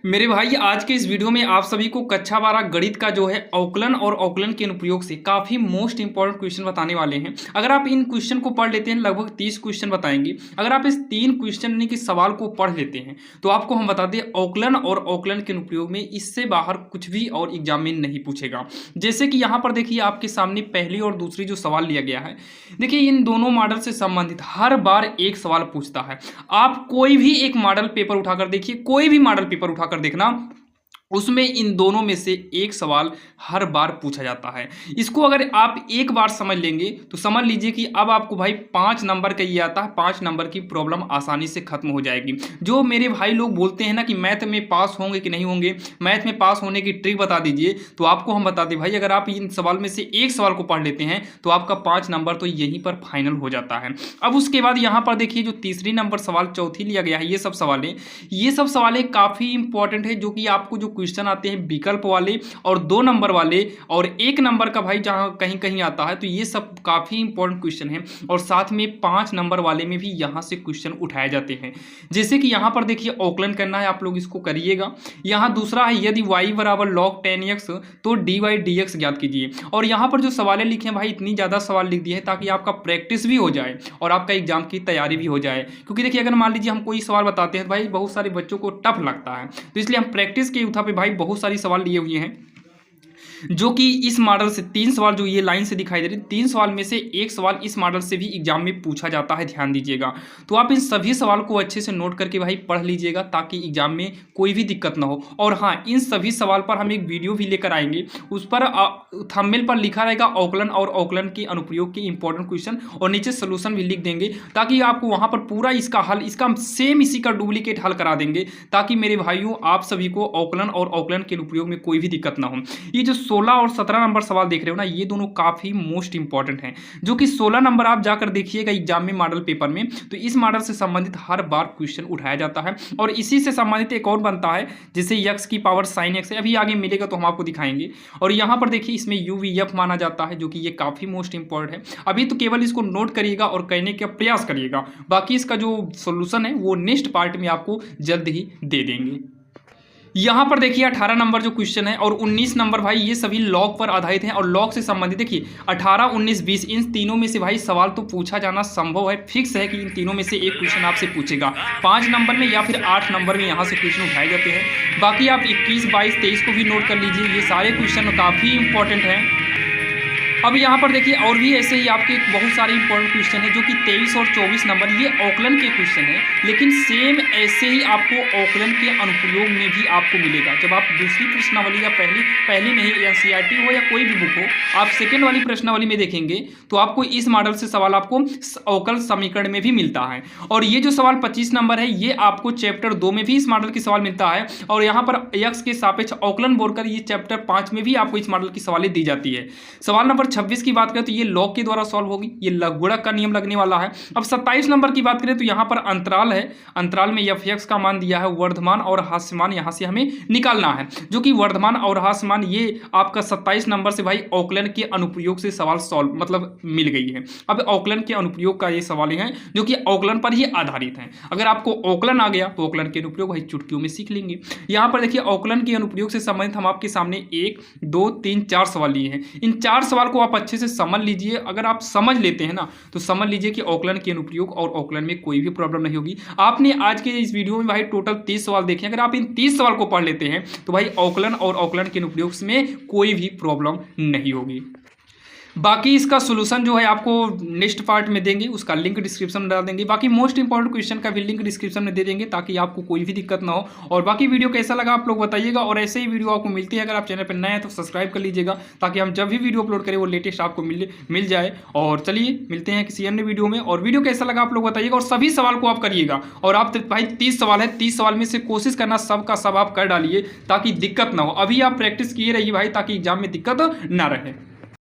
मेरे भाई आज के इस वीडियो में आप सभी को कक्षा 12 गणित का जो है अवकलन और अवकलन के अनुप्रयोग से काफ़ी मोस्ट इंपॉर्टेंट क्वेश्चन बताने वाले हैं। अगर आप इन क्वेश्चन को पढ़ लेते हैं, लगभग 30 क्वेश्चन बताएंगे। अगर आप इस 3 क्वेश्चन के सवाल को पढ़ लेते हैं तो आपको हम बता दें अवकलन और अवकलन के अनुप्रयोग में इससे बाहर कुछ भी और एग्जाम में नहीं पूछेगा। जैसे कि यहाँ पर देखिए आपके सामने पहली और दूसरी जो सवाल लिया गया है, देखिए इन दोनों मॉडल से संबंधित हर बार एक सवाल पूछता है। आप कोई भी एक मॉडल पेपर उठाकर देखिए, कोई भी मॉडल पेपर उठाकर देखना, उसमें इन दोनों में से एक सवाल हर बार पूछा जाता है। इसको अगर आप एक बार समझ लेंगे तो समझ लीजिए कि अब आपको भाई 5 नंबर का ये आता है, 5 नंबर की प्रॉब्लम आसानी से खत्म हो जाएगी। जो मेरे भाई लोग बोलते हैं ना कि मैथ में पास होंगे कि नहीं होंगे, मैथ में पास होने की ट्रिक बता दीजिए, तो आपको हम बता दें भाई, अगर आप इन सवाल में से एक सवाल को पढ़ लेते हैं तो आपका 5 नंबर तो यहीं पर फाइनल हो जाता है। अब उसके बाद यहाँ पर देखिए जो तीसरी नंबर सवाल चौथी लिया गया है, ये सब सवालें काफ़ी इंपॉर्टेंट है। जो कि आपको जो क्वेश्चन आते हैं विकल्प वाले और 2 नंबर वाले और 1 नंबर का भाई जहां कहीं कहीं आता है, तो ये सब काफी इंपॉर्टेंट क्वेश्चन है। और साथ में 5 नंबर वाले में भी यहां से क्वेश्चन उठाए जाते हैं। जैसे कि यहां पर देखिए अवकलन करना है, आप लोग इसको करिएगा। यहां दूसरा है यदि y बराबर log 10x तो dy dx ज्ञात कीजिए। और यहां पर जो सवालें लिखे हैं भाई, इतनी ज्यादा सवाल लिख दिए हैं ताकि आपका प्रैक्टिस भी हो जाए और आपका एग्जाम की तैयारी भी हो जाए। क्योंकि देखिए अगर मान लीजिए हम कोई सवाल बताते हैं तो भाई बहुत सारे बच्चों को टफ लगता है, तो इसलिए हम प्रैक्टिस के यूथा पे भाई बहुत सारी सवाल लिए हुए हैं। जो कि इस मॉडल से 3 सवाल जो ये लाइन से दिखाई दे रही है, 3 सवाल में से एक सवाल इस मॉडल से भी एग्जाम में पूछा जाता है, ध्यान दीजिएगा। तो आप इन सभी सवाल को अच्छे से नोट करके भाई पढ़ लीजिएगा ताकि एग्जाम में कोई भी दिक्कत ना हो। और हाँ, इन सभी सवाल पर हम एक वीडियो भी लेकर आएंगे, उस पर थंबनेल पर लिखा रहेगा अवकलन और अवकलन के अनुप्रयोग के इंपॉर्टेंट क्वेश्चन, और नीचे सोल्यूशन भी लिख देंगे ताकि आपको वहां पर पूरा इसका हल, इसका सेम इसी का डुप्लीकेट हल करा देंगे, ताकि मेरे भाइयों आप सभी को अवकलन और अवकलन के अनुप्रयोग में कोई भी दिक्कत ना हो। ये जो 16 और 17 नंबर सवाल देख रहे हो ना, ये दोनों काफी मोस्ट इंपॉर्टेंट हैं। जो कि 16 नंबर आप जाकर देखिएगा एग्जाम में मॉडल पेपर में, तो इस मॉडल से संबंधित हर बार क्वेश्चन उठाया जाता है। और इसी से संबंधित एक और बनता है जैसे x की पावर sin x है, अभी आगे मिलेगा तो हम आपको दिखाएंगे। और यहाँ पर देखिए इसमें UVF माना जाता है, जो कि ये काफी मोस्ट इंपॉर्टेंट है। अभी तो केवल इसको नोट करिएगा और कहने का प्रयास करिएगा, बाकी इसका जो सोल्यूशन है वो नेक्स्ट पार्ट में आपको जल्द ही दे देंगे। यहाँ पर देखिए 18 नंबर जो क्वेश्चन है और 19 नंबर भाई, ये सभी लॉग पर आधारित हैं और लॉग से संबंधित देखिए 18, 19, 20 इन तीनों में से भाई सवाल तो पूछा जाना संभव है, फिक्स है कि इन तीनों में से एक क्वेश्चन आपसे पूछेगा 5 नंबर में या फिर 8 नंबर में, यहाँ से क्वेश्चन उठाए जाते हैं। बाकी आप 21, 22, 23 को भी नोट कर लीजिए, ये सारे क्वेश्चन काफ़ी इंपॉर्टेंट हैं। अब यहाँ पर देखिए और भी ऐसे ही आपके बहुत सारे इंपॉर्टेंट क्वेश्चन है, जो कि 23 और 24 नंबर ये अवकलन के क्वेश्चन है, लेकिन सेम ऐसे ही आपको अवकलन के अनुप्रयोग में भी आपको मिलेगा। जब आप दूसरी प्रश्नावली या पहली नहीं NCERT हो या कोई भी बुक हो, आप सेकेंड वाली प्रश्नावली में देखेंगे तो आपको इस मॉडल से सवाल आपको अवकल समीकरण में भी मिलता है। और ये जो सवाल 25 नंबर है, ये आपको चैप्टर 2 में भी इस मॉडल की सवाल मिलता है। और यहाँ पर x के सापेक्ष अवकलन बोलकर ये चैप्टर 5 में भी आपको इस मॉडल की सवालें दी जाती है। सवाल नंबर 26 की बात करें तो ये लॉग के द्वारा सॉल्व होगी, ये लघुगणक का नियम लगने वाला है। अब 27 नंबर की बात करें तो यहाँ पर अंतराल है, अंतराल में fx का मान दिया है, वर्धमान और हास्यमान यहाँ से हमें निकालना है। जो कि वर्धमान और हास्यमान ये आपका 27 नंबर से भाई अवकलन के अनुप्रयोग से सवाल सॉल्व मतलब मिल गई है। अब अवकलन के अनुप्रयोग का ये सवाल हैं जो कि अवकलन पर ही आधारित हैं। अगर आपको अवकलन आ गया तो अवकलन के अनुप्रयोग भाई चुटकियों में सीख लेंगे। यहाँ पर देखिए अवकलन के अनुप्रयोग से संबंधित हम आपके सामने 1, 2, 3, 4 सवाल लिए हैं। इन 4 सवाल को आप अच्छे से समझ लीजिए। अगर आप समझ लेते हैं ना तो समझ लीजिए कि अवकलन के अनुप्रयोग और अवकलन में कोई भी प्रॉब्लम नहीं होगी। आपने आज के इस वीडियो में भाई टोटल 30 सवाल देखे, अगर आप इन 30 सवाल को पढ़ लेते हैं तो भाई अवकलन और अवकलन के अनुप्रयोग में कोई भी प्रॉब्लम नहीं होगी। बाकी इसका सोल्यूशन जो है आपको नेक्स्ट पार्ट में देंगे, उसका लिंक डिस्क्रिप्शन में डाल देंगे। बाकी मोस्ट इंपॉर्टेंट क्वेश्चन का भी लिंक डिस्क्रिप्शन में दे देंगे ताकि आपको कोई भी दिक्कत ना हो। और बाकी वीडियो कैसा लगा आप लोग बताइएगा, और ऐसे ही वीडियो आपको मिलती है। अगर आप चैनल पर नए हैं तो सब्सक्राइब कर लीजिएगा ताकि हम जब भी वीडियो अपलोड करें वो लेटेस्ट आपको मिल जाए। और चलिए मिलते हैं किसी अन्य वीडियो में। और वीडियो कैसा लगा आप लोग बताइएगा, और सभी सवाल को आप करिएगा। और आप भाई 30 सवाल है, 30 सवाल में से कोशिश करना सब का सब आप कर डालिए ताकि दिक्कत ना हो। अभी आप प्रैक्टिस किए रहिए भाई ताकि एग्जाम में दिक्कत ना रहे।